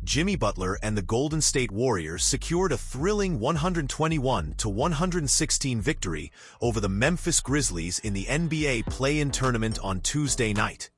Jimmy Butler and the Golden State Warriors secured a thrilling 121-116 victory over the Memphis Grizzlies in the NBA play-in tournament on Tuesday night,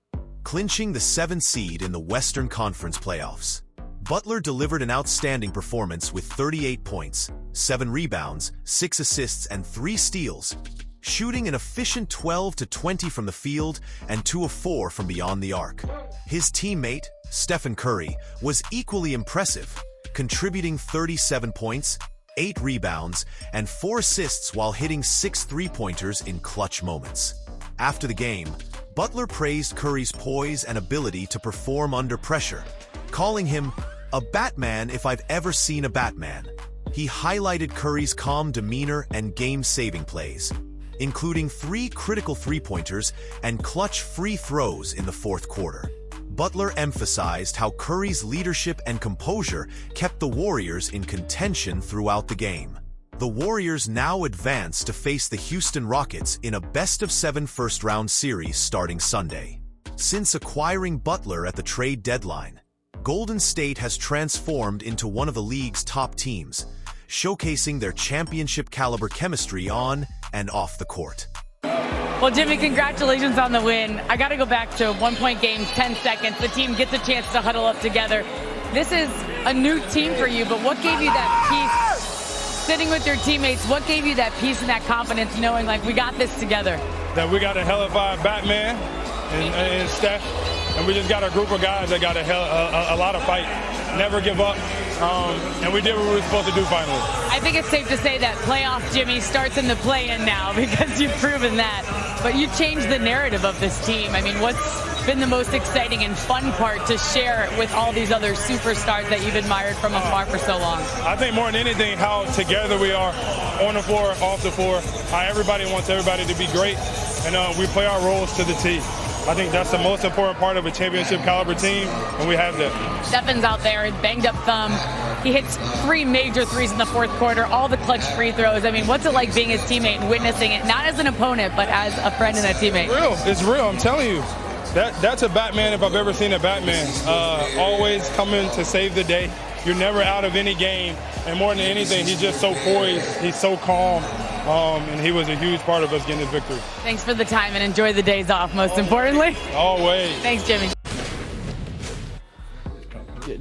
clinching the 7th seed in the Western Conference playoffs. Butler delivered an outstanding performance with 38 points, 7 rebounds, 6 assists, and 3 steals, shooting an efficient 12-20 from the field and 2 of 4 from beyond the arc. His teammate, Steph Curry, was equally impressive, contributing 37 points, 8 rebounds, and 4 assists while hitting 6 three-pointers in clutch moments. After the game, Butler praised Curry's poise and ability to perform under pressure, calling him a Batman if I've ever seen a Batman. He highlighted Curry's calm demeanor and game-saving plays, including 3 critical three-pointers and clutch free throws in the fourth quarter. Butler emphasized how Curry's leadership and composure kept the Warriors in contention throughout the game. The Warriors now advance to face the Houston Rockets in a best-of-7 first-round series starting Sunday. Since acquiring Butler at the trade deadline, Golden State has transformed into one of the league's top teams, showcasing their championship-caliber chemistry on and off the court. Well, Jimmy, congratulations on the win. I got to go back to a one-point game, 10 seconds. The team gets a chance to huddle up together. This is a new team for you, but what gave you that peace sitting with your teammates? What gave you that peace and that confidence knowing, like, we got this together? That we got a hellified Batman and Steph, and we just got a group of guys that got a lot of fight, never give up, and we did what we were supposed to do finally. I think it's safe to say that playoff Jimmy starts in the play-in now because you've proven that. But you changed the narrative of this team. I mean, what's been the most exciting and fun part to share with all these other superstars that you've admired from afar for so long? I think more than anything, how together we are on the floor, off the floor, how everybody wants everybody to be great, and we play our roles to the T. I think that's the most important part of a championship caliber team, and we have that. Stefan's out there, banged up thumb. He hits 3 major threes in the fourth quarter, all the clutch free throws. I mean, what's it like being his teammate and witnessing it, not as an opponent, but as a friend and a teammate? It's real, I'm telling you. That's a Batman if I've ever seen a Batman. Always coming to save the day. You're never out of any game, and more than anything, he's just so poised, he's so calm. And he was a huge part of us getting this victory. Thanks for the time and enjoy the days off, most importantly. Always. Thanks, Jimmy.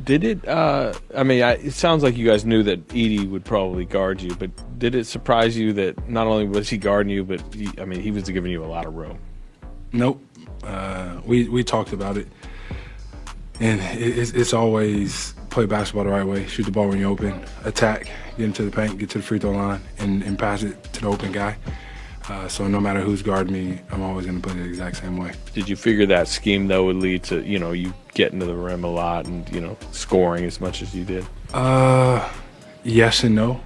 Did it, it sounds like you guys knew that Edey would probably guard you, but did it surprise you that not only was he guarding you, but he was giving you a lot of room? Nope. We talked about it. And it's always play basketball the right way, shoot the ball when you're open, attack, get into the paint, get to the free throw line, and pass it to the open guy. So no matter who's guarding me, I'm always going to play the exact same way. Did you figure that scheme, though, would lead to, you getting to the rim a lot and, scoring as much as you did? Yes and no.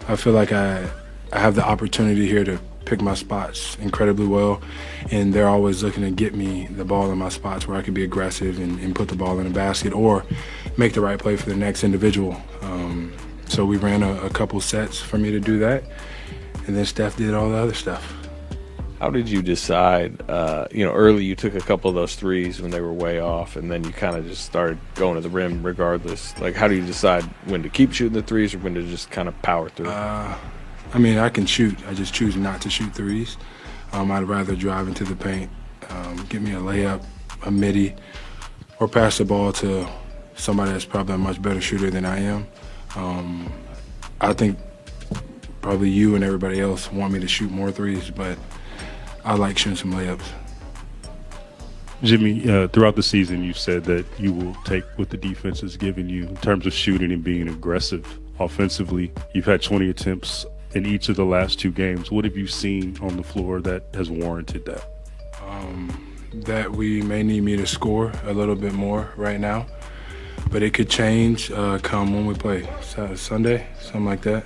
I feel like I have the opportunity here to pick my spots incredibly well, and they're always looking to get me the ball in my spots where I can be aggressive and put the ball in the basket or make the right play for the next individual. So we ran a couple sets for me to do that, and then Steph did all the other stuff. How did you decide, early you took a couple of those threes when they were way off, and then you kind of just started going to the rim regardless. Like, how do you decide when to keep shooting the threes or when to just kind of power through? I can shoot. I just choose not to shoot threes. I'd rather drive into the paint, get me a layup, a midi, or pass the ball to somebody that's probably a much better shooter than I am. I think probably you and everybody else want me to shoot more threes, but I like shooting some layups. Jimmy, throughout the season, you said that you will take what the defense has given you in terms of shooting and being aggressive offensively. You've had 20 attempts in each of the last 2 games. What have you seen on the floor that has warranted that? That we may need me to score a little bit more right now, but it could change come when we play Sunday, something like that.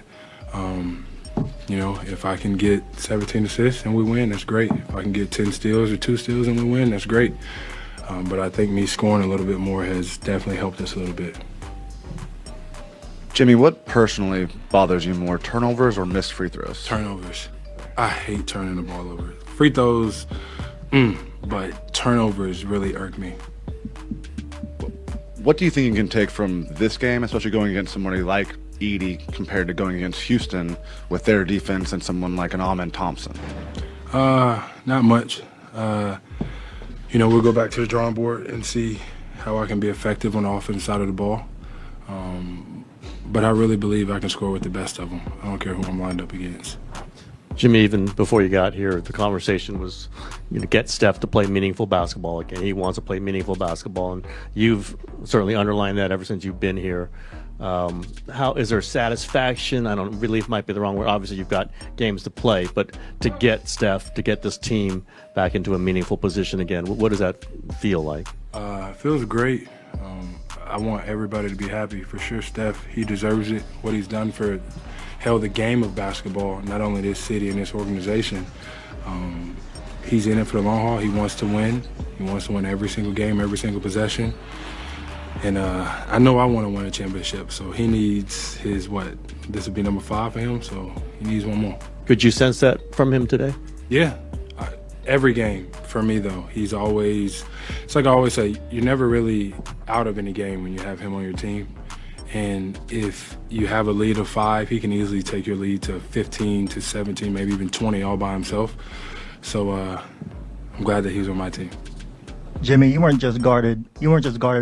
If I can get 17 assists and we win, that's great. If I can get 10 steals or 2 steals and we win, that's great. But I think me scoring a little bit more has definitely helped us a little bit. Jimmy, what personally bothers you more, turnovers or missed free throws? Turnovers. I hate turning the ball over. Free throws, but turnovers really irk me. What do you think you can take from this game, especially going against somebody like Edey compared to going against Houston with their defense and someone like an Amen Thompson? Not much. We'll go back to the drawing board and see how I can be effective on the offensive side of the ball. But I really believe I can score with the best of them. I don't care who I'm lined up against. Jimmy, even before you got here, the conversation was, get Steph to play meaningful basketball again. He wants to play meaningful basketball, and you've certainly underlined that ever since you've been here. How is there satisfaction? I don't relief might be the wrong word. Obviously, you've got games to play, but to get Steph, to get this team back into a meaningful position again, what does that feel like? It feels great. I want everybody to be happy. For sure, Steph, he deserves it. What he's done for held the game of basketball, not only this city and this organization. He's in it for the long haul. He wants to win. He wants to win every single game, every single possession. And I know I want to win a championship, so he needs his, this would be number 5 for him, so he needs one more. Could you sense that from him today? Yeah. Every game for me, though, he's always, it's like I always say, you're never really out of any game when you have him on your team. And if you have a lead of 5, he can easily take your lead to 15 to 17, maybe even 20 all by himself. So I'm glad that he's on my team. Jimmy, you weren't just guarded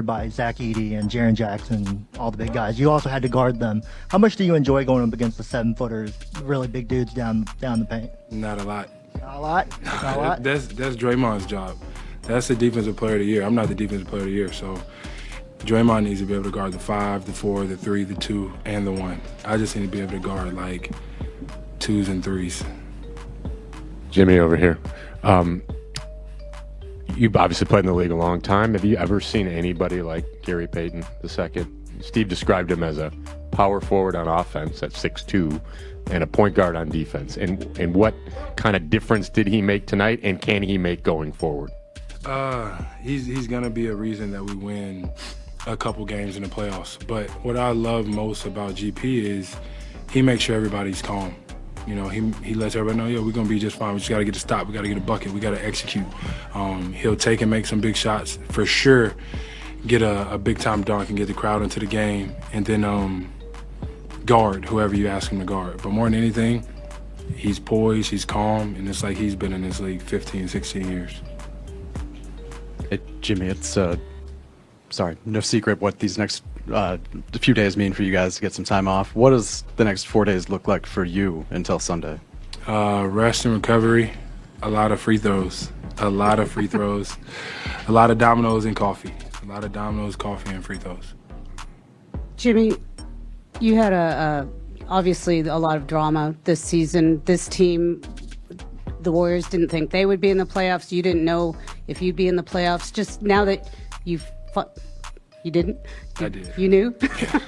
by Zach Edey and Jaren Jackson, all the big guys. You also had to guard them. How much do you enjoy going up against the 7-footers, really big dudes down the paint? Not a lot. Not a lot? Not a lot? That's Draymond's job. That's the defensive player of the year. I'm not the defensive player of the year, so Draymond needs to be able to guard the 5, the 4, the 3, the 2, and the 1. I just need to be able to guard like 2s and 3s. Jimmy over here. You've obviously played in the league a long time. Have you ever seen anybody like Gary Payton II? Steve described him as a power forward on offense at 6'2", and a point guard on defense. And what kind of difference did he make tonight, and can he make going forward? He's going to be a reason that we win a couple games in the playoffs. But what I love most about GP is he makes sure everybody's calm. He lets everybody know, we're going to be just fine. We just got to get a stop. We got to get a bucket. We got to execute. He'll take and make some big shots. For sure, get a big-time dunk and get the crowd into the game. And then guard whoever you ask him to guard. But more than anything, he's poised, he's calm, and it's like he's been in this league 15, 16 years. Jimmy, it's no secret what these next few days mean for you guys to get some time off. What does the next 4 days look like for you until Sunday? Rest and recovery, a lot of free throws, a lot of dominoes and coffee. A lot of dominoes, coffee, and free throws. Jimmy, you had obviously a lot of drama this season. This team, the Warriors didn't think they would be in the playoffs. You didn't know if you'd be in the playoffs. Just now that you didn't? I did. You knew? Yeah.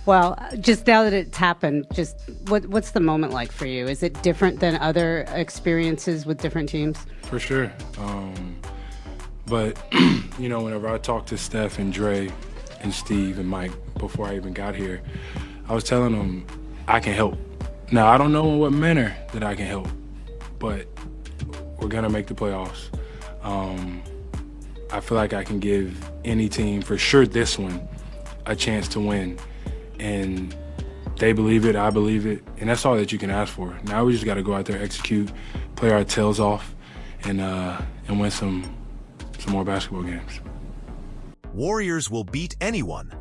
Well, just now that it's happened, just what's the moment like for you? Is it different than other experiences with different teams? For sure. But, whenever I talked to Steph and Dre and Steve and Mike before I even got here, I was telling them I can help. Now, I don't know in what manner that I can help, but we're going to make the playoffs. I feel like I can give any team, for sure this one, a chance to win. And they believe it, I believe it, and that's all that you can ask for. Now we just got to go out there, execute, play our tails off, and win some more basketball games. Warriors will beat anyone.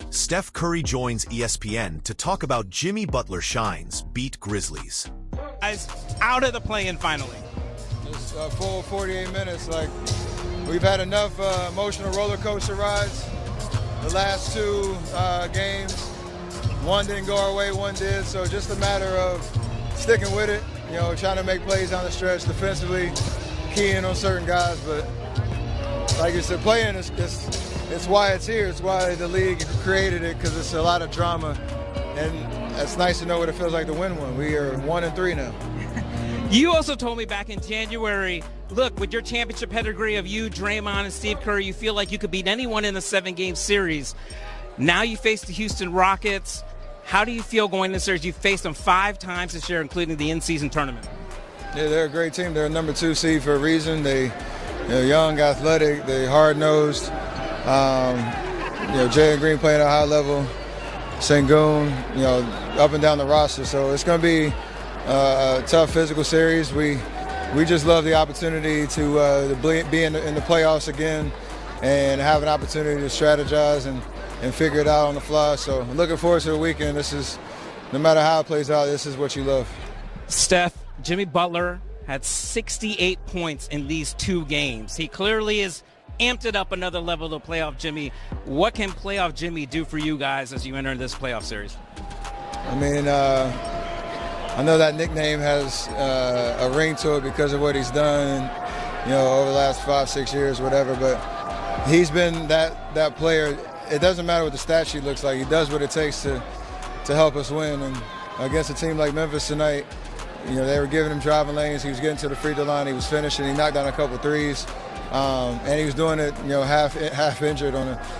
Steph Curry joins ESPN to talk about Jimmy Butler shines beat Grizzlies. Guys, out of the play-in finally. Just a full 48 minutes. We've had enough emotional roller coaster rides. The last 2 games, one didn't go our way, one did. So just a matter of sticking with it. Trying to make plays down the stretch defensively, keying on certain guys. But like you said, playing it's why it's here. It's why the league created it, because it's a lot of drama, and it's nice to know what it feels like to win one. We are 1-3 now. You also told me back in January, look, with your championship pedigree of you, Draymond, and Steve Curry, you feel like you could beat anyone in the 7-game series. Now you face the Houston Rockets. How do you feel going into the series? You faced them 5 times this year, including the in-season tournament. Yeah, they're a great team. They're a number 2 seed for a reason. They're young, athletic, they're hard-nosed. Jalen Green playing at a high level, Sengun, up and down the roster. So it's going to be a tough physical series. We just love the opportunity to be in the playoffs again and have an opportunity to strategize and figure it out on the fly. So I'm looking forward to the weekend. No matter how it plays out, this is what you love. Steph, Jimmy Butler had 68 points in these 2 games. He clearly is amped it up another level to playoff Jimmy. What can playoff Jimmy do for you guys as you enter this playoff series? I mean, I know that nickname has a ring to it because of what he's done, over the last 5-6 years, whatever. But he's been that player. It doesn't matter what the stat sheet looks like. He does what it takes to help us win. And against a team like Memphis tonight, they were giving him driving lanes. He was getting to the free throw line. He was finishing. He knocked down a couple threes. And he was doing it, half injured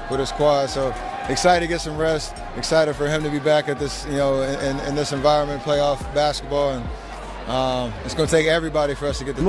with his quad. So excited to get some rest. Excited for him to be back at this, in this environment, playoff basketball. And it's going to take everybody for us to get the.